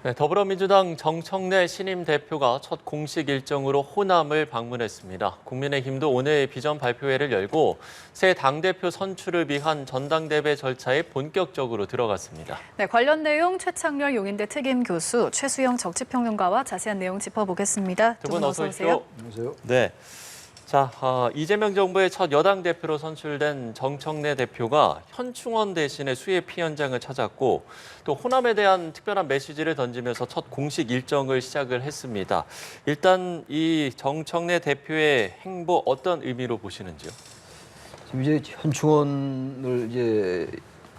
네, 더불어민주당 정청래 신임 대표가 첫 공식 일정으로 호남을 방문했습니다. 국민의힘도 오늘 비전 발표회를 열고 새 당대표 선출을 위한 전당대회 절차에 본격적으로 들어갔습니다. 네, 관련 내용 최창렬 용인대 특임교수, 최수영 정치평론가와 자세한 내용 짚어보겠습니다. 두 분 어서 오십시오. 안녕하세요. 네. 자, 이재명 정부의 첫 여당 대표로 선출된 정청래 대표가 현충원 대신에 수해 피현장을 찾았고 또 호남에 대한 특별한 메시지를 던지면서 첫 공식 일정을 시작을 했습니다. 일단 이 정청래 대표의 행보 어떤 의미로 보시는지요? 지금 이제 현충원을 이제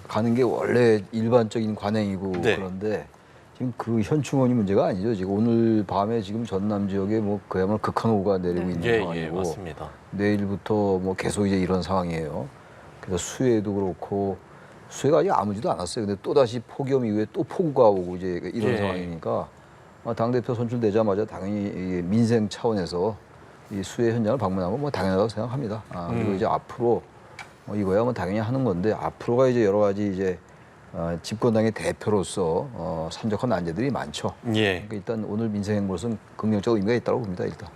가는 게 원래 일반적인 관행이고 네. 그런데 지금 그 현충원이 문제가 아니죠. 지금 오늘 밤에 지금 전남 지역에 뭐 그야말로 극한호우가 내리고 있는 상황이고 맞습니다. 내일부터 뭐 계속 이제 이런 상황이에요. 그래서 수해도 그렇고 수해가 아직 아무지도 않았어요. 근데 또 다시 폭염 이후에 또 폭우가 오고 이제 이런 상황이니까 당 대표 선출되자마자 당연히 이 민생 차원에서 이 수해 현장을 방문하면 뭐 당연하다고 생각합니다. 그리고 이제 앞으로 이거야 뭐 당연히 하는 건데 앞으로가 이제 여러 가지 이제 집권당의 대표로서 산적한 난제들이 많죠. 그러니까 일단 오늘 민생 행보는 긍정적 의미가 있다고 봅니다. 일단.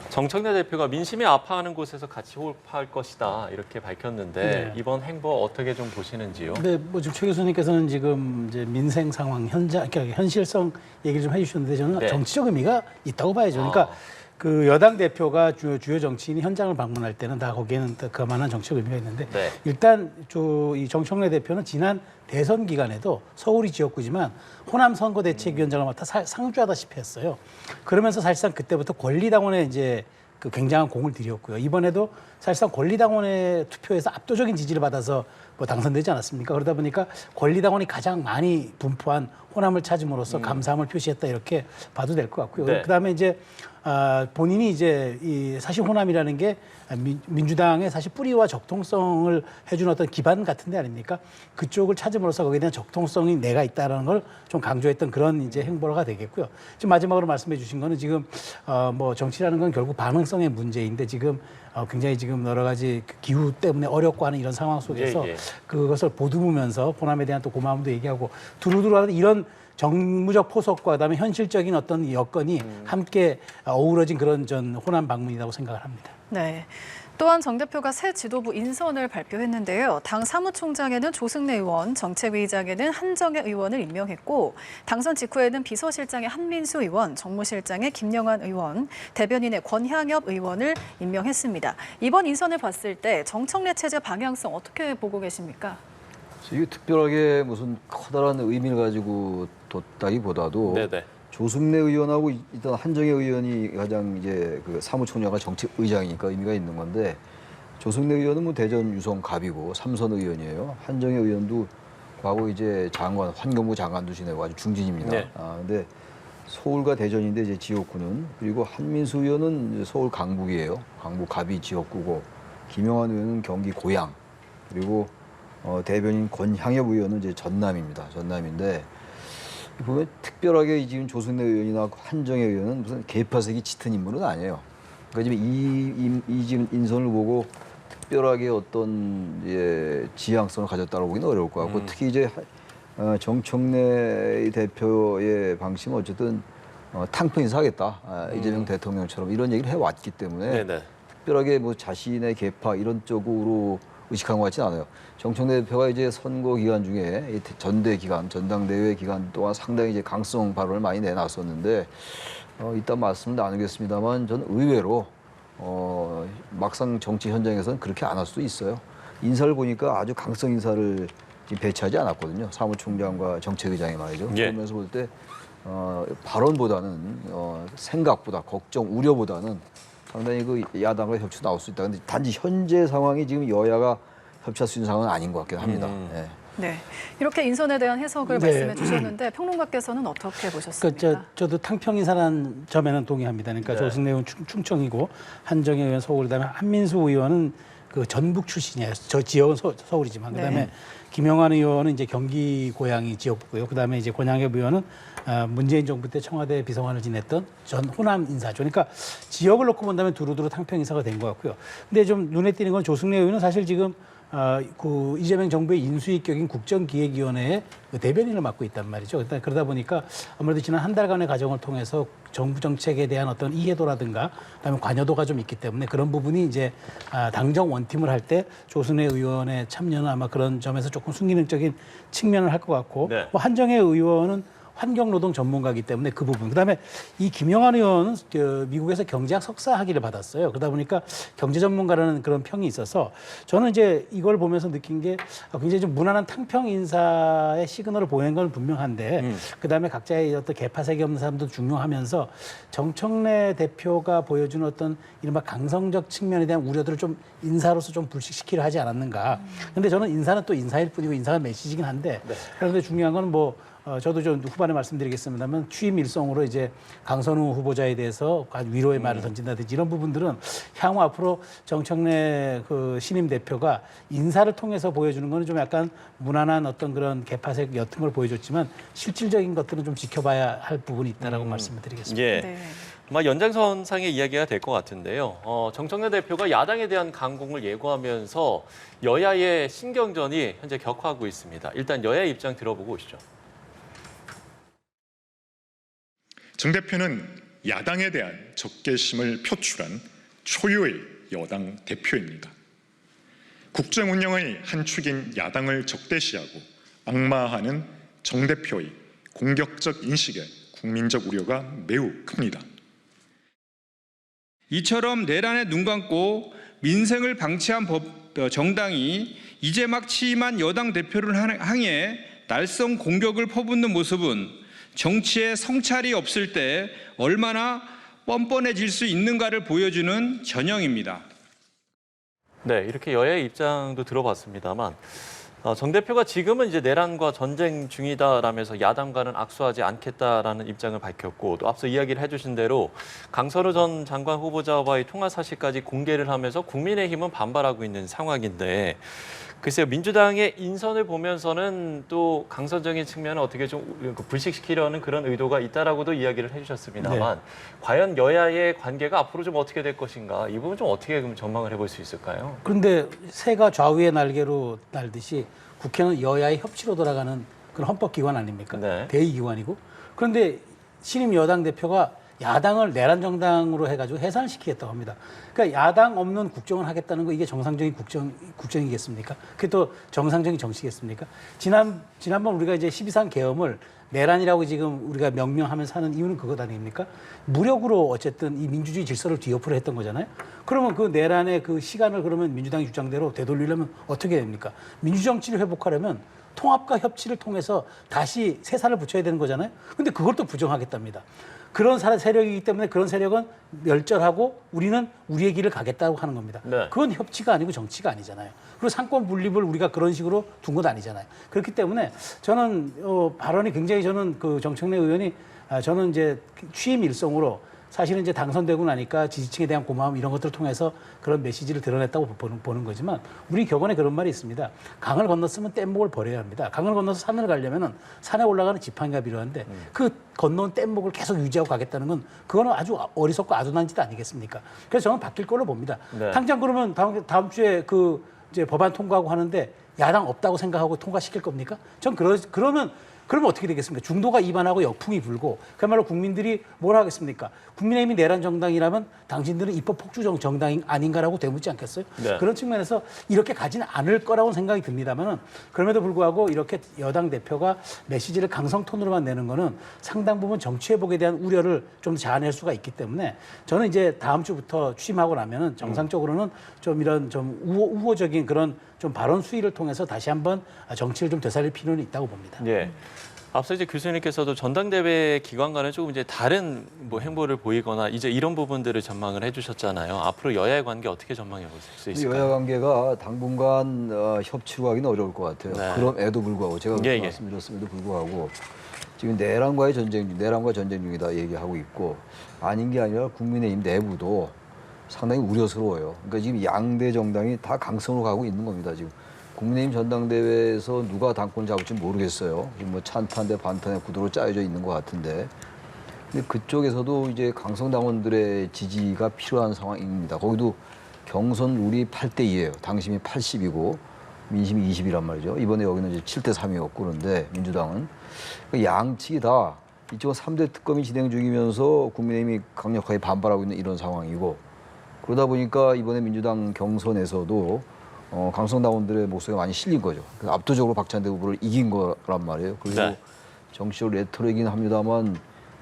정청래 대표가 민심이 아파하는 곳에서 같이 호흡할 것이다 이렇게 밝혔는데 이번 행보 어떻게 좀 보시는지요? 네, 뭐 지금 최 교수님께서는 지금 이제 민생 상황 현장, 그러니까 현실성 얘기를 좀 해주셨는데 저는 정치적 의미가 있다고 봐야죠. 그러니까 그 여당 대표가 주요 정치인이 현장을 방문할 때는 다 거기에는 그만한 정치적 의미가 있는데 일단 이 정청래 대표는 지난 대선 기간에도 서울이 지역구지만 호남 선거대책위원장을 맡아 상주하다시피 했어요. 그러면서 사실상 그때부터 권리당원에 이제 그 굉장한 공을 들였고요. 이번에도 사실상 권리당원의 투표에서 압도적인 지지를 받아서 뭐 당선되지 않았습니까? 그러다 보니까 권리당원이 가장 많이 분포한 호남을 찾음으로써 감사함을 표시했다 이렇게 봐도 될 것 같고요. 그다음에 이제 본인이 이제 사실 호남이라는 게 민주당의 사실 뿌리와 적통성을 해주는 어떤 기반 같은 데 아닙니까? 그쪽을 찾음으로써 거기에 대한 적통성이 내가 있다는 걸 좀 강조했던 그런 이제 행보가 되겠고요. 지금 마지막으로 말씀해 주신 거는 지금 뭐 정치라는 건 결국 반응성의 문제인데 지금 굉장히 지금 여러 가지 기후 때문에 어렵고 하는 이런 상황 속에서 그것을 보듬으면서 호남에 대한 또 고마움도 얘기하고 두루두루 하는 이런 정무적 포석과 그다음에 현실적인 어떤 여건이 함께 어우러진 그런 전 호남 방문이라고 생각을 합니다. 네. 또한 정 대표가 새 지도부 인선을 발표했는데요. 당 사무총장에는 조승래 의원, 정책위의장에는 한정혜 의원을 임명했고 당선 직후에는 비서실장에 한민수 의원, 정무실장에 김영환 의원, 대변인에 권향엽 의원을 임명했습니다. 이번 인선을 봤을 때 정청래 체제 방향성 어떻게 보고 계십니까? 이게 특별하게 무슨 커다란 의미를 가지고 뒀다기보다도 조승래 의원하고 일단 한정혜 의원이 가장 이제 그 사무총장과 정책의장이니까 의미가 있는 건데 조승래 의원은 뭐 대전 유성 갑이고 삼선 의원이에요. 한정혜 의원도 과거 이제 장관 환경부 장관도 지내고 아주 중진입니다. 근데 서울과 대전인데 이제 지역구는 그리고 한민수 의원은 이제 서울 강북이에요. 강북 갑이 지역구고 김영환 의원은 경기 고양 그리고 대변인 권향엽 의원은 이제 전남입니다. 전남인데 보면 특별하게 지금 조승래 의원이나 한정혜 의원은 무슨 계파색이 짙은 인물은 아니에요. 그러니까 지금 이 지금 인선을 보고 특별하게 어떤 지향성을 가졌다고 보기는 어려울 것 같고 특히 이제 정청래 대표의 방침은 어쨌든 탕평 인사하겠다. 이재명 대통령처럼 이런 얘기를 해왔기 때문에 특별하게 뭐 자신의 계파 이런 쪽으로 의식한 것 같지는 않아요. 정청래 대표가 이제 선거 기간 중에 전대 기간, 전당대회 기간 동안 상당히 이제 강성 발언을 많이 내놨었는데 이따 말씀 나누겠습니다만 저는 의외로 막상 정치 현장에서는 그렇게 안 할 수도 있어요. 인사를 보니까 아주 강성 인사를 배치하지 않았거든요. 사무총장과 정책의장이 말이죠. 그러면서 볼 때 발언보다는 생각보다 걱정, 우려보다는 상당히 그 야당과 협치 나올 수 있다. 근데 단지 현재 상황이 지금 여야가 협치할 수 있는 상황은 아닌 것 같긴 합니다. 네, 이렇게 인선에 대한 해석을 말씀해 주셨는데 평론가께서는 어떻게 보셨습니까? 저도 탕평 인사라는 점에는 동의합니다. 그러니까 조승래 의원 충청이고 한정혜 의원 서울, 그다음에 한민수 의원은 그 전북 출신이에요. 저 지역은 서울이지만 그다음에 김영환 의원은 이제 경기 고양이 지역구고요. 그다음에 이제 권향엽 의원은 문재인 정부 때 청와대 비서관을 지냈던 전 호남 인사죠. 그러니까 지역을 놓고 본다면 두루두루 탕평 인사가 된 것 같고요. 근데 좀 눈에 띄는 건 조승래 의원은 사실 지금 그 이재명 정부의 인수위격인 국정기획위원회의 그 대변인을 맡고 있단 말이죠. 그러다 보니까 아무래도 지난 한 달간의 과정을 통해서 정부 정책에 대한 어떤 이해도라든가 그다음에 관여도가 좀 있기 때문에 그런 부분이 이제 당정 원팀을 할 때 조순회 의원의 참여는 아마 그런 점에서 조금 순기능적인 측면을 할 것 같고 네. 뭐 한정혜 의원은 환경노동 전문가이기 때문에 그 부분. 그다음에 이 김영환 의원은 미국에서 경제학 석사 학위를 받았어요. 그러다 보니까 경제 전문가라는 그런 평이 있어서 저는 이제 이걸 보면서 느낀 게 굉장히 좀 무난한 탕평 인사의 시그널을 보낸 건 분명한데 그다음에 각자의 어떤 개파색이 없는 사람도 중요하면서 정청래 대표가 보여주는 어떤 이른바 강성적 측면에 대한 우려들을 좀 인사로서 좀 불식시키려 하지 않았는가. 근데 저는 인사는 또 인사일 뿐이고 인사가 메시지긴 한데 그런데 중요한 건 뭐 저도 좀 후반에 말씀드리겠습니다만 취임 일성으로 이제 강선우 후보자에 대해서 위로의 말을 던진다든지 이런 부분들은 향후 앞으로 정청래 그 신임 대표가 인사를 통해서 보여주는 거는 좀 약간 무난한 어떤 그런 개파색 옅은 걸 보여줬지만 실질적인 것들은 좀 지켜봐야 할 부분이 있다라고 말씀을 드리겠습니다. 예. 네. 아마 연장선상의 이야기가 될 것 같은데요. 정청래 대표가 야당에 대한 강공을 예고하면서 여야의 신경전이 현재 격화하고 있습니다. 일단 여야의 입장 들어보고 오시죠. 정 대표는 야당에 대한 적개심을 표출한 초유의 여당 대표입니다. 국정 운영의 한 축인 야당을 적대시하고 악마하는 정 대표의 공격적 인식에 국민적 우려가 매우 큽니다. 이처럼 내란에 눈 감고 민생을 방치한 정당이 이제 막 취임한 여당 대표를 향해 날성 공격을 퍼붓는 모습은 정치에 성찰이 없을 때 얼마나 뻔뻔해질 수 있는가를 보여주는 전형입니다. 네, 이렇게 여야의 입장도 들어봤습니다만 정 대표가 지금은 이제 내란과 전쟁 중이다라면서 야당과는 악수하지 않겠다라는 입장을 밝혔고 또 앞서 이야기를 해주신 대로 강선우 전 장관 후보자와의 통화 사실까지 공개를 하면서 국민의힘은 반발하고 있는 상황인데 글쎄요, 민주당의 인선을 보면서는 또 강선적인 측면을 어떻게 좀 불식시키려는 그런 의도가 있다라고도 이야기를 해주셨습니다만 네. 과연 여야의 관계가 앞으로 좀 어떻게 될 것인가 이 부분 좀 어떻게 전망을 해볼 수 있을까요? 그런데 새가 좌우의 날개로 날듯이 국회는 여야의 협치로 돌아가는 그런 헌법기관 아닙니까? 네. 대의기관이고. 그런데 신임 여당 대표가 야당을 내란 정당으로 해가지고 해산을 시키겠다고 합니다. 그러니까 야당 없는 국정을 하겠다는 거 이게 정상적인 국정이겠습니까? 그게 또 정상적인 정치겠습니까? 지난번 우리가 이제 12.3 계엄을 내란이라고 지금 우리가 명명하면서 하는 이유는 그것 아닙니까? 무력으로 어쨌든 이 민주주의 질서를 뒤엎으려 했던 거잖아요. 그러면 그 내란의 그 시간을 그러면 민주당의 주장대로 되돌리려면 어떻게 됩니까? 민주정치를 회복하려면 통합과 협치를 통해서 다시 세살을 붙여야 되는 거잖아요. 근데 그걸 또 부정하겠답니다. 그런 세력이기 때문에 그런 세력은 멸절하고 우리는 우리의 길을 가겠다고 하는 겁니다. 네. 그건 협치가 아니고 정치가 아니잖아요. 그리고 상권 분립을 우리가 그런 식으로 둔 건 아니잖아요. 그렇기 때문에 저는 발언이 굉장히 저는 그 정청래 의원이 저는 이제 취임 일성으로 사실은 이제 당선되고 나니까 지지층에 대한 고마움 이런 것들을 통해서 그런 메시지를 드러냈다고 보는 거지만 우리 격언에 그런 말이 있습니다. 강을 건넜으면 뗏목을 버려야 합니다. 강을 건너서 산을 가려면은 산에 올라가는 지팡이가 필요한데 그 건너온 뗏목을 계속 유지하고 가겠다는 건 그거는 아주 어리석고 아둔한 짓 아니겠습니까? 그래서 저는 바뀔 걸로 봅니다. 네. 당장 그러면 다음 주에 그 이제 법안 통과하고 하는데 야당 없다고 생각하고 통과시킬 겁니까? 전 그러면 어떻게 되겠습니까? 중도가 이반하고 역풍이 불고 그야말로 국민들이 뭘 하겠습니까? 국민의힘이 내란 정당이라면 당신들은 입법 폭주 정당이 아닌가라고 되묻지 않겠어요? 네. 그런 측면에서 이렇게 가지는 않을 거라고 생각이 듭니다만은 그럼에도 불구하고 이렇게 여당 대표가 메시지를 강성 톤으로만 내는 거는 상당 부분 정치 회복에 대한 우려를 좀 자아낼 수가 있기 때문에 저는 이제 다음 주부터 취임하고 나면은 정상적으로는 좀 이런 좀 우호적인 그런 좀 발언 수위를 통해서 다시 한번 정치를 좀 되살릴 필요는 있다고 봅니다. 예. 앞서 이제 교수님께서도 전당대회 기간과는 조금 이제 다른 뭐 행보를 보이거나 이제 이런 부분들을 전망을 해주셨잖아요. 앞으로 여야의 관계 어떻게 전망해 볼 수 있을까요? 여야 관계가 당분간 협치로 하기는 어려울 것 같아요. 네. 그럼에도 불구하고 제가 예. 말씀드렸음에도 불구하고 지금 내란과 전쟁 중이다 얘기하고 있고 아닌 게 아니라 국민의힘 내부도 상당히 우려스러워요. 그러니까 지금 양대 정당이 다 강성으로 가고 있는 겁니다. 지금 국민의힘 전당대회에서 누가 당권을 잡을지 모르겠어요. 지금 뭐 찬탄 대 반탄의 구도로 짜여져 있는 것 같은데, 근데 그쪽에서도 이제 강성 당원들의 지지가 필요한 상황입니다. 거기도 경선 룰이 8대 2예요. 당심이 80이고 민심이 20이란 말이죠. 이번에 여기는 이제 7대 3이었고 그런데 민주당은 양측이 다 이쪽은 3대 특검이 진행 중이면서 국민의힘이 강력하게 반발하고 있는 이런 상황이고 그러다 보니까 이번에 민주당 경선에서도 강성당원들의 목소리가 많이 실린 거죠. 그래서 압도적으로 박찬대 후보를 이긴 거란 말이에요. 그리고 네. 정치적 레토릭이긴 합니다만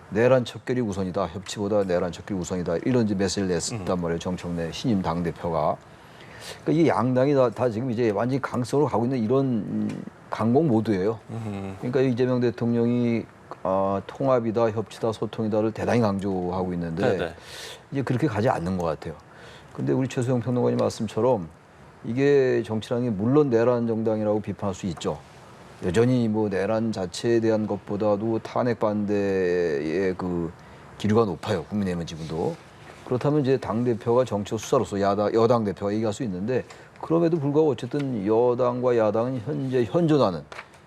내란 척결이 우선이다. 협치보다 내란 척결이 우선이다. 이런 이제 메시지를 냈단 말이에요. 정청래 신임 당대표가. 그러니까 이 양당이 다 지금 이제 완전히 강성으로 가고 있는 이런 강공 모드예요. 그러니까 이재명 대통령이 통합이다, 협치다, 소통이다를 대단히 강조하고 있는데 네네. 이제 그렇게 가지 않는 것 같아요. 근데 우리 최수영 평론가님 말씀처럼 이게 정치라는 게 물론 내란 정당이라고 비판할 수 있죠. 여전히 뭐 내란 자체에 대한 것보다도 탄핵 반대의 그 기류가 높아요. 국민의힘은 지금도. 그렇다면 이제 당 대표가 정치적 수사로서 여당 대표가 얘기할 수 있는데 그럼에도 불구하고 어쨌든 여당과 야당은 현재 현존하는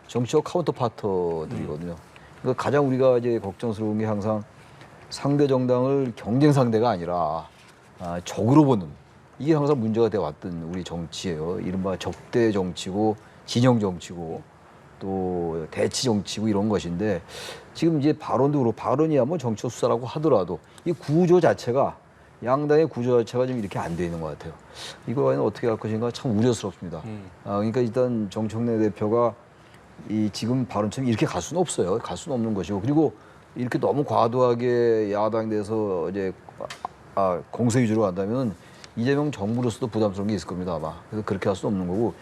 정치적 카운터 파터들이거든요. 그러니까 가장 우리가 이제 걱정스러운 게 항상 상대 정당을 경쟁 상대가 아니라 적으로 보는 이게 항상 문제가 되어 왔던 우리 정치예요. 이른바 적대 정치고 진영 정치고 또 대치 정치고 이런 것인데 지금 이제 발언도 그렇고 발언이야 뭐 정치적 수사라고 하더라도 이 구조 자체가 양당의 구조 자체가 좀 이렇게 안 돼 있는 것 같아요. 이거 과연 어떻게 할 것인가 참 우려스럽습니다. 그러니까 일단 정청래 대표가 이 지금 발언처럼 이렇게 갈 수는 없어요. 갈 수는 없는 것이고 그리고 이렇게 너무 과도하게 야당에 대해서 이제 공세 위주로 간다면 이재명 정부로서도 부담스러운 게 있을 겁니다 아마. 그래서 그렇게 할 수는 없는 거고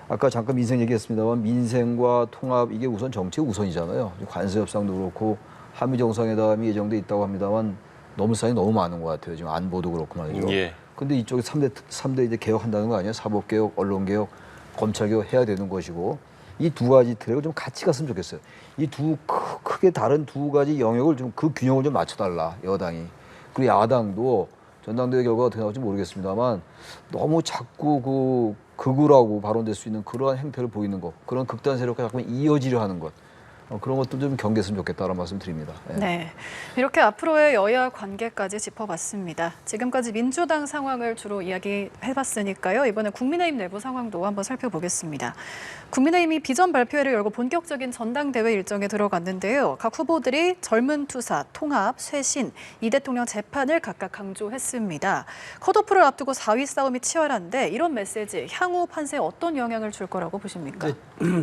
아까 잠깐 민생 얘기했습니다만 민생과 통합 이게 우선 정치의 우선이잖아요. 관세 협상도 그렇고 한미 정상회담이 예정돼 있다고 합니다만 너무 사이 너무 많은 것 같아요. 지금 안보도 그렇고 말이죠. 예. 근데 이쪽에 3대 이제 개혁한다는 거 아니에요? 사법개혁, 언론개혁, 검찰개혁 해야 되는 것이고 이 두 가지 트랙을 좀 같이 갔으면 좋겠어요. 이 두 크게 다른 두 가지 영역을 좀 그 균형을 좀 맞춰달라 여당이. 그리고 야당도 전당대회 결과가 어떻게 나올지 모르겠습니다만 너무 자꾸 극우라고 발언될 수 있는 그러한 행태를 보이는 것, 그런 극단 세력과 자꾸 이어지려 하는 것. 그런 것도 좀 경계했으면 좋겠다라는 말씀 드립니다. 예. 네, 이렇게 앞으로의 여야 관계까지 짚어봤습니다. 지금까지 민주당 상황을 주로 이야기해봤으니까요. 이번에 국민의힘 내부 상황도 한번 살펴보겠습니다. 국민의힘이 비전 발표회를 열고 본격적인 전당대회 일정에 들어갔는데요. 각 후보들이 젊은 투사, 통합, 쇄신, 이 대통령 재판을 각각 강조했습니다. 컷오프를 앞두고 4위 싸움이 치열한데 이런 메시지 향후 판세에 어떤 영향을 줄 거라고 보십니까? 네,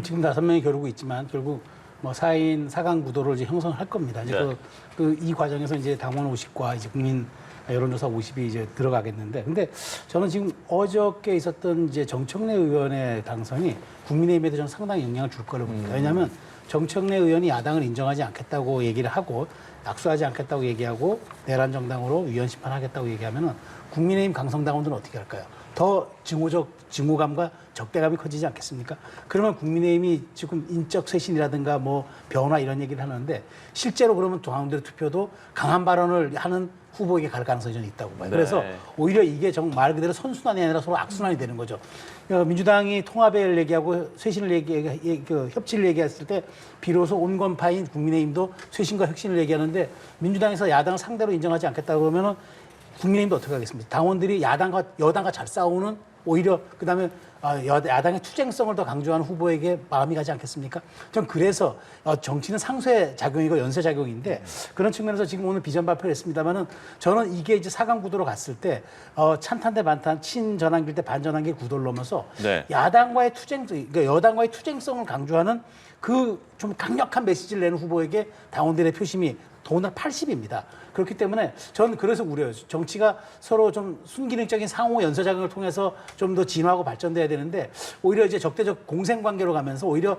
지금 5명이 겨루고 있지만 결국 뭐 4인 4강 구도를 이제 형성할 겁니다. 이제 네. 이 과정에서 이제 당원 50과 이제 국민 여론조사 50이 이제 들어가겠는데, 근데 저는 지금 어저께 있었던 이제 정청래 의원의 당선이 국민의힘에도 저는 상당히 영향을 줄 거라고 봅니다. 왜냐하면 정청래 의원이 야당을 인정하지 않겠다고 얘기를 하고 낙수하지 않겠다고 얘기하고 내란 정당으로 위헌 심판하겠다고 얘기하면은 국민의힘 강성당원들은 어떻게 할까요? 더 증오감과 적대감이 커지지 않겠습니까? 그러면 국민의힘이 지금 인적 쇄신이라든가 뭐 변화 이런 얘기를 하는데 실제로 그러면 당원들의 투표도 강한 발언을 하는 후보에게 갈 가능성이 저는 있다고 봐요. 네. 그래서 오히려 이게 정말 말 그대로 선순환이 아니라 서로 악순환이 되는 거죠. 민주당이 통합을 얘기하고 쇄신을 협치를 얘기했을 때 비로소 온건파인 국민의힘도 쇄신과 혁신을 얘기하는데 민주당에서 야당을 상대로 인정하지 않겠다고 그러면은 국민의힘도 어떻게 하겠습니까? 당원들이 여당과 잘 싸우는 오히려 그다음에 야당의 투쟁성을 더 강조하는 후보에게 마음이 가지 않겠습니까? 전 그래서 정치는 상쇄 작용이고 연쇄 작용인데 그런 측면에서 지금 오늘 비전 발표를 했습니다만은 저는 이게 이제 4강 구도로 갔을 때 찬탄 대 반탄, 친전환길 대 반전환길 구도를 넘어서 네. 야당과의 그러니까 여당과의 투쟁성을 강조하는 그 좀 강력한 메시지를 내는 후보에게 당원들의 표심이 더군다나 80입니다. 그렇기 때문에 저는 그래서 우려해요. 정치가 서로 좀 순기능적인 상호 연쇄작용을 통해서 좀 더 진화하고 발전돼야 되는데 오히려 이제 적대적 공생관계로 가면서 오히려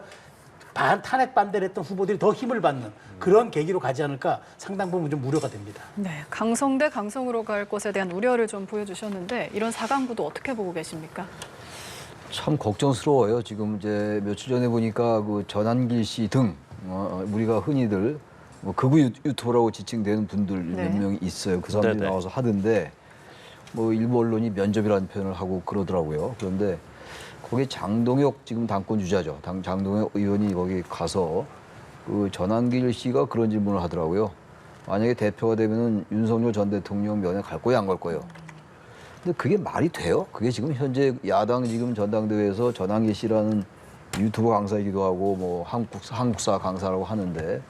탄핵 반대를 했던 후보들이 더 힘을 받는 그런 계기로 가지 않을까 상당 부분 좀 우려가 됩니다. 네, 강성 대 강성으로 갈 것에 대한 우려를 좀 보여주셨는데 이런 4강 구도 어떻게 보고 계십니까? 참 걱정스러워요. 지금 이제 며칠 전에 보니까 그 전한길 씨 등 우리가 흔히들 뭐 극우 유튜버라고 지칭되는 분들 네. 몇 명이 있어요. 그 사람들이 네네. 나와서 하던데 뭐 일부 언론이 면접이라는 표현을 하고 그러더라고요. 그런데 거기 장동혁 지금 당권 주자죠. 장동혁 의원이 거기 가서 그 전한길 씨가 그런 질문을 하더라고요. 만약에 대표가 되면은 윤석열 전 대통령 면회 갈 거예요, 안 갈 거예요? 근데 그게 말이 돼요? 그게 지금 현재 야당 지금 전당대회에서 전한기 씨라는 유튜버 강사이기도 하고 뭐 한국사 강사라고 하는데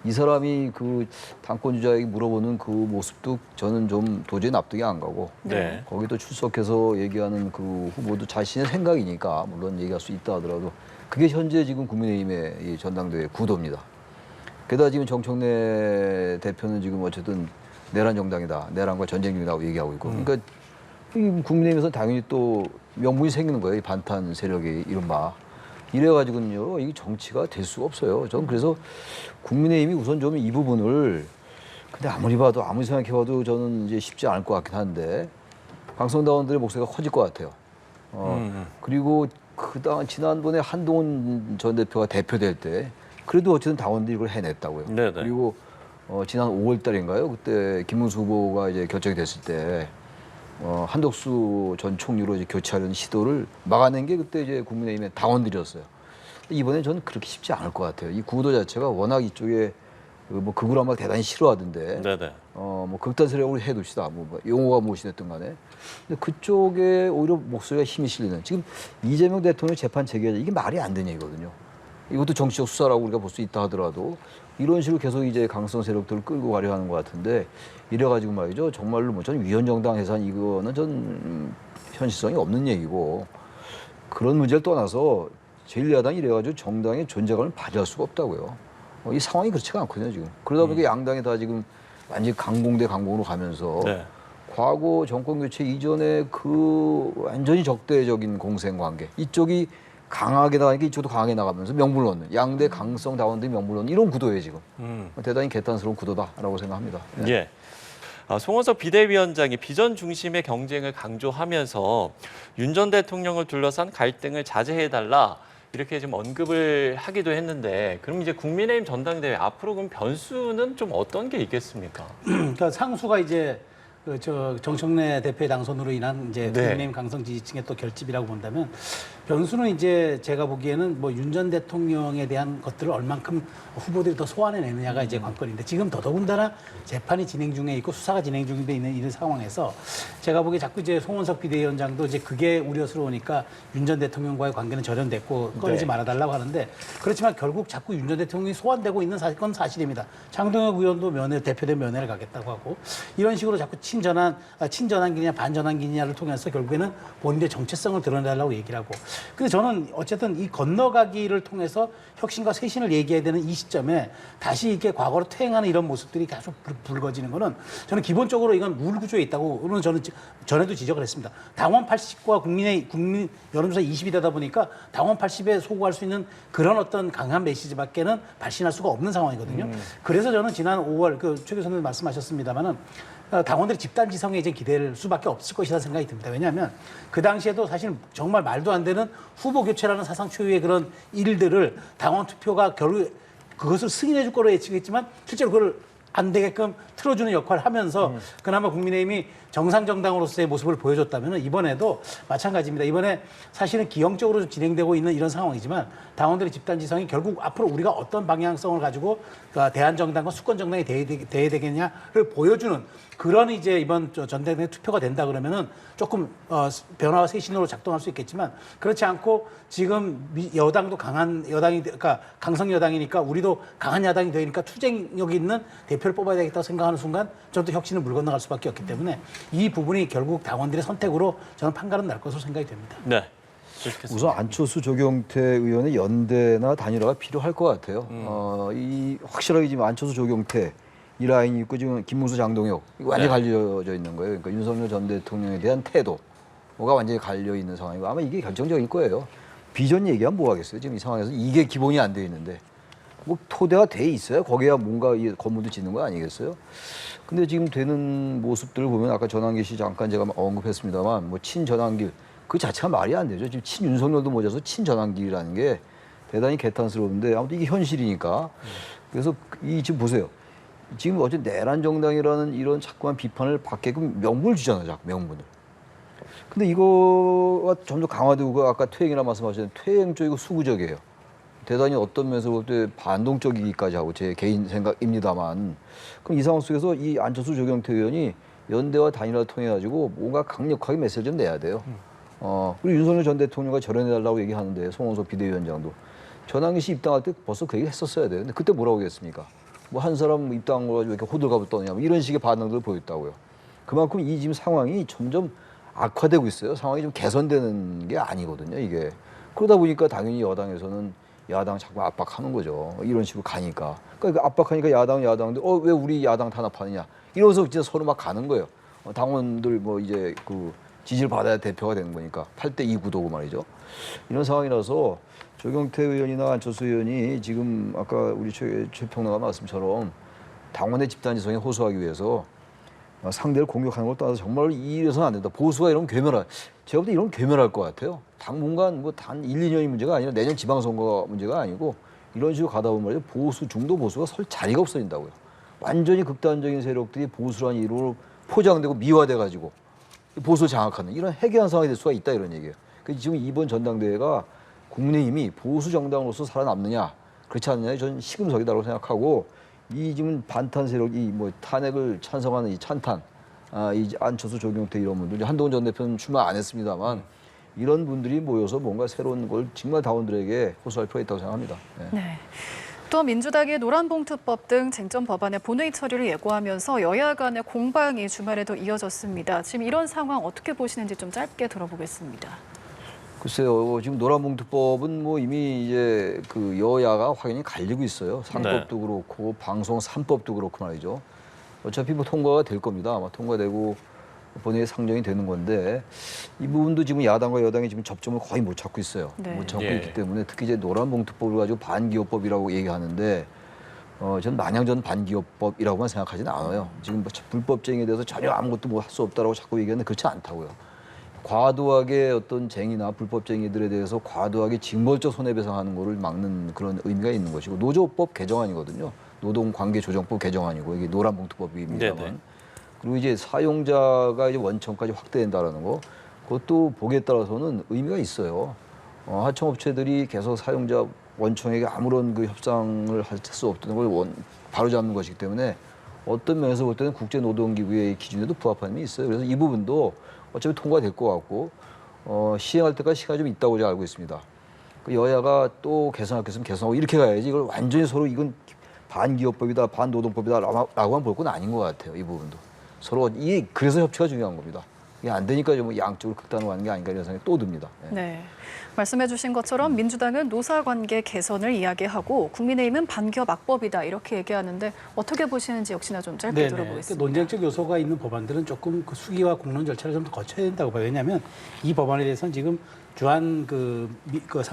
이 사람이 그 당권 주자에게 물어보는 그 모습도 저는 좀 도저히 납득이 안 가고 네. 거기 또 출석해서 얘기하는 그 후보도 자신의 생각이니까 물론 얘기할 수 있다 하더라도 그게 현재 지금 국민의힘의 이 전당대회 구도입니다. 게다가 지금 정청래 대표는 지금 어쨌든 내란 정당이다, 내란과 전쟁 중이라고 얘기하고 있고, 그러니까 이 국민의힘에서 당연히 또 명분이 생기는 거예요. 이 반탄 세력이 이른바. 이래가지고는요, 이게 정치가 될 수가 없어요. 저는 그래서 국민의힘이 우선 좀 이 부분을, 근데 아무리 봐도, 아무리 생각해봐도 저는 이제 쉽지 않을 것 같긴 한데, 강성당원들의 목소리가 커질 것 같아요. 그리고 지난번에 한동훈 전 대표가 대표될 때, 그래도 어쨌든 당원들이 이걸 해냈다고요. 네네. 그리고 지난 5월 달인가요? 그때 김문수 후보가 이제 결정이 됐을 때, 한덕수 전 총리로 이제 교체하려는 시도를 막아낸 게 그때 이제 국민의힘의 당원들이었어요. 이번엔 저는 그렇게 쉽지 않을 것 같아요. 이 구도 자체가 워낙 이쪽에 뭐 극우를 아마 대단히 싫어하던데, 네네. 뭐 극단 세력으로 해둡시다. 뭐 용어가 무엇이 됐든 간에. 근데 그쪽에 오히려 목소리가 힘이 실리는. 지금 이재명 대통령 재판 체계가 이게 말이 안 되는 얘기거든요. 이것도 정치적 수사라고 우리가 볼 수 있다 하더라도 이런 식으로 계속 이제 강성 세력들을 끌고 가려 하는 것 같은데 이래가지고 말이죠. 정말로 뭐 전 위헌정당 해산 이거는 전 현실성이 없는 얘기고 그런 문제를 떠나서 제1야당이 이래가지고 정당의 존재감을 발휘할 수가 없다고요. 이 상황이 그렇지가 않거든요, 지금. 그러다 보니까 양당이 다 지금 완전히 강공 대 강공으로 가면서 네. 과거 정권 교체 이전에 그 완전히 적대적인 공생 관계 이쪽이 강하게 나가니까 이쪽도 강하게 나가면서 명분을 얻는 양대 강성 당원들이 명분을 얻는 이런 구도예요 지금. 대단히 개탄스러운 구도다라고 생각합니다. 네. 예. 송원석 비대위원장이 비전 중심의 경쟁을 강조하면서 윤 전 대통령을 둘러싼 갈등을 자제해달라 이렇게 좀 언급을 하기도 했는데 그럼 이제 국민의힘 전당대회 앞으로 그럼 변수는 좀 어떤 게 있겠습니까? 그러니까 상수가 이제 정청래 대표의 당선으로 인한 이제 네. 국민의힘 강성 지지층의 또 결집이라고 본다면 변수는 이제 제가 보기에는 뭐 윤 전 대통령에 대한 것들을 얼만큼 후보들이 더 소환해내느냐가 이제 관건인데 지금 더더군다나 재판이 진행 중에 있고 수사가 진행 중에 있는 이런 상황에서 제가 보기에 자꾸 이제 송원석 비대위원장도 이제 그게 우려스러우니까 윤 전 대통령과의 관계는 절연됐고 꺼내지 네. 말아달라고 하는데 그렇지만 결국 자꾸 윤 전 대통령이 소환되고 있는 건 사실입니다. 장동혁 의원도 대표된 면회를 가겠다고 하고 이런 식으로 자꾸 친전환기냐 반전환기냐를 통해서 결국에는 본인의 정체성을 드러내달라고 얘기를 하고 근데 저는 어쨌든 이 건너가기를 통해서 혁신과 쇄신을 얘기해야 되는 이 시점에 다시 이렇게 과거로 퇴행하는 이런 모습들이 계속 불거지는 거는 저는 기본적으로 이건 우울구조에 있다고는 저는 전에도 지적을 했습니다. 당원 80과 국민 여론조사 20이 되다 보니까 당원 80에 소구할 수 있는 그런 어떤 강한 메시지밖에는 발신할 수가 없는 상황이거든요. 그래서 저는 지난 5월 최 교수님 말씀하셨습니다마는 당원들이 집단지성에 이제 기댈 수밖에 없을 것이라는 생각이 듭니다. 왜냐하면 그 당시에도 사실 정말 말도 안 되는 후보 교체라는 사상 초유의 그런 일들을 당원 투표가 결국 그것을 승인해 줄 거로 예측했지만 실제로 그걸 안 되게끔 틀어주는 역할을 하면서 그나마 국민의힘이 정상정당으로서의 모습을 보여줬다면 이번에도 마찬가지입니다. 이번에 사실은 기형적으로 진행되고 있는 이런 상황이지만 당원들의 집단지성이 결국 앞으로 우리가 어떤 방향성을 가지고 대한정당과 수권정당이 돼야 되겠냐를 보여주는 그런 이제 이번 전당대회 투표가 된다 그러면은 조금 변화와 새 신호로 작동할 수 있겠지만 그렇지 않고 지금 여당도 강한 여당이 그러니까 강성 여당이니까 우리도 강한 야당이 되니까 투쟁력이 있는 대표를 뽑아야 되겠다고 생각하는 순간 저는 또 혁신을 물 건너갈 수밖에 없기 때문에 이 부분이 결국 당원들의 선택으로 저는 판가름 날 것으로 생각이 됩니다. 네. 우선 안철수 조경태 의원의 연대나 단일화가 필요할 것 같아요. 이 확실하게 지금 안철수 조경태 이 라인이 있고 지금 김문수 장동혁 이거 완전히 갈려져 있는 거예요. 그러니까 윤석열 전 대통령에 대한 태도가 완전히 갈려 있는 상황이고 아마 이게 결정적일 거예요. 비전 얘기하면 뭐 하겠어요. 지금 이 상황에서 이게 기본이 안 돼 있는데 뭐 토대가 돼 있어야 거기야 뭔가 이 건물도 짓는 거 아니겠어요? 근데 지금 되는 모습들을 보면 아까 전환기 씨 잠깐 제가 언급했습니다만 뭐 친전환길 그 자체가 말이 안 되죠. 지금 친윤석열도 모자라서 친전환길이라는 게 대단히 개탄스러운데 아무튼 이게 현실이니까 그래서 지금 보세요. 지금 어제 내란 정당이라는 이런 자꾸만 비판을 받게끔 명분을 주잖아요, 자꾸 명분을. 근데 이거가 점점 강화되고 아까 퇴행이라 말씀하셨는데 퇴행 쪽이고 수구적이에요. 대단히 어떤 면에서 볼 때 반동적이기까지 하고 제 개인 생각입니다만 그럼 이 상황 속에서 이 안철수 조경태 의원이 연대와 단일화 통해 가지고 뭔가 강력하게 메시지를 좀 내야 돼요. 그리고 윤석열 전 대통령과 절연해달라고 얘기하는데 송원석 비대위원장도 저 당시 입당할 때 벌써 그 얘기 했었어야 돼요. 근데 그때 뭐라고 했습니까? 뭐 한 사람 입당한 거 가지고 이렇게 호들갑을 떠느냐 뭐 이런 식의 반응들을 보였다고요. 그만큼 이 지금 상황이 점점 악화되고 있어요. 상황이 좀 개선되는 게 아니거든요, 이게. 그러다 보니까 당연히 여당에서는 야당 자꾸 압박하는 거죠. 이런 식으로 가니까. 그러니까 압박하니까 야당도 왜 우리 야당 탄압하느냐. 이러면서 진짜 서로 막 가는 거예요. 당원들 뭐 이제 그 지지를 받아야 대표가 되는 거니까 8대2 구도고 말이죠. 이런 상황이라서 조경태 의원이나 안철수 의원이 지금 아까 우리 최평론가 말씀처럼 당원의 집단지성에 호소하기 위해서 상대를 공격하는 걸 떠나서 정말 이래서는 안 된다. 보수가 이런 제가 볼 때 이런 괴멸할 것 같아요. 당분간 뭐 단 1, 2년이 문제가 아니라 내년 지방선거가 문제가 아니고 이런 식으로 가다 보면 말이죠. 보수, 중도 보수가 설 자리가 없어진다고요. 완전히 극단적인 세력들이 보수라는 이름으로 포장되고 미화돼가지고 보수를 장악하는 이런 해괴한 상황이 될 수가 있다 이런 얘기예요. 그래서 지금 이번 전당대회가 국민의힘이 보수 정당으로서 살아남느냐 그렇지 않느냐에 저는 시금석이다라고 생각하고 이 지금 반탄 세력이 뭐 탄핵을 찬성하는 이 찬탄, 이 안철수 조경태 이런 분들 한동훈 전 대표는 출마 안 했습니다만 이런 분들이 모여서 뭔가 새로운 걸 정말 당원들에게 호소할 필요가 있다고 생각합니다. 네. 또 민주당이 노란봉투법 등 쟁점 법안의 본회의 처리를 예고하면서 여야 간의 공방이 주말에도 이어졌습니다. 지금 이런 상황 어떻게 보시는지 좀 짧게 들어보겠습니다. 글쎄요, 지금 노란봉투법은 뭐 이미 이제 그 여야가 확연히 갈리고 있어요. 상법도 그렇고 방송 3법도 그렇고 말이죠. 어차피 뭐 통과가 될 겁니다. 아마 통과되고 본회의에 상정이 되는 건데 이 부분도 지금 야당과 여당이 지금 접점을 거의 못 찾고 있어요. 못 찾고 있기 때문에 특히 이제 노란봉투법을 가지고 반기업법이라고 얘기하는데 저는 마냥 전 반기업법이라고만 생각하지는 않아요. 지금 뭐 불법쟁이에 대해서 전혀 아무것도 뭐 할 수 없다라고 자꾸 얘기하는데 그렇지 않다고요. 과도하게 어떤 쟁이나 불법쟁이들에 대해서 과도하게 징벌적 손해배상하는 거를 막는 그런 의미가 있는 것이고 노조법 개정안이거든요. 노동관계조정법 개정안이고 이게 노란봉투법입니다만 그리고 이제 사용자가 이제 원청까지 확대된다라는 거 그것도 보기에 따라서는 의미가 있어요. 하청업체들이 계속 사용자 원청에게 아무런 그 협상을 할 수 없다는 걸 바로잡는 것이기 때문에 어떤 면에서 볼 때는 국제노동기구의 기준에도 부합하는 게 있어요. 그래서 이 부분도 어차피 통과될 것 같고 시행할 때까지 시간이 좀 있다고 제가 알고 있습니다. 그 여야가 또 개선할 게 있으면 개선하고 이렇게 가야지 이걸 완전히 서로 이건 반기업법이다, 반노동법이다라고만 볼 건 아닌 것 같아요. 이 부분도. 서로 그래서 협치가 중요한 겁니다. 이게 안 되니까 좀 양쪽으로 극단으로 가는 게 아닌가 이런 생각이 또 듭니다. 네. 말씀해 주신 것처럼 민주당은 노사관계 개선을 이야기하고 국민의힘은 반기업 악법이다 이렇게 얘기하는데 어떻게 보시는지 역시나 좀 짧게 들어보겠습니다. 논쟁적 요소가 있는 법안들은 조금 그 수기와 공론 절차를 좀 더 거쳐야 된다고 봐요. 왜냐하면 이 법안에 대해서는 지금 주한 미국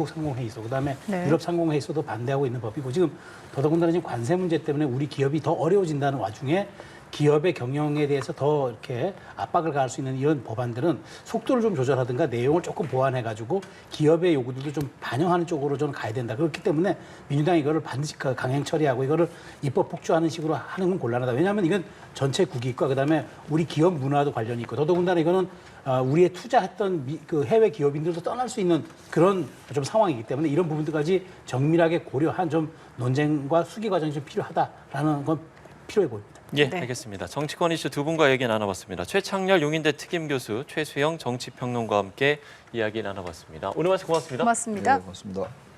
상공회의소 그다음에 유럽 상공회의소도 반대하고 있는 법이고 지금 더더군다나 지금 관세 문제 때문에 우리 기업이 더 어려워진다는 와중에 기업의 경영에 대해서 더 이렇게 압박을 가할 수 있는 이런 법안들은 속도를 좀 조절하든가 내용을 조금 보완해가지고 기업의 요구들도 좀 반영하는 쪽으로 좀 가야 된다. 그렇기 때문에 민주당이 이거를 반드시 강행 처리하고 이거를 입법 폭주하는 식으로 하는 건 곤란하다. 왜냐하면 이건 전체 국익과 그다음에 우리 기업 문화도 관련이 있고 더더군다나 이거는 우리의 투자했던 그 해외 기업인들도 떠날 수 있는 그런 좀 상황이기 때문에 이런 부분들까지 정밀하게 고려한 좀 논쟁과 수기 과정이 좀 필요하다라는 건 필요해 보입니다. 예, 알겠습니다. 정치권 이슈 두 분과 얘기 나눠봤습니다. 최창렬 용인대 특임교수, 최수영 정치평론가와 함께 이야기 나눠봤습니다. 오늘 말씀 고맙습니다. 고맙습니다. 네, 고맙습니다.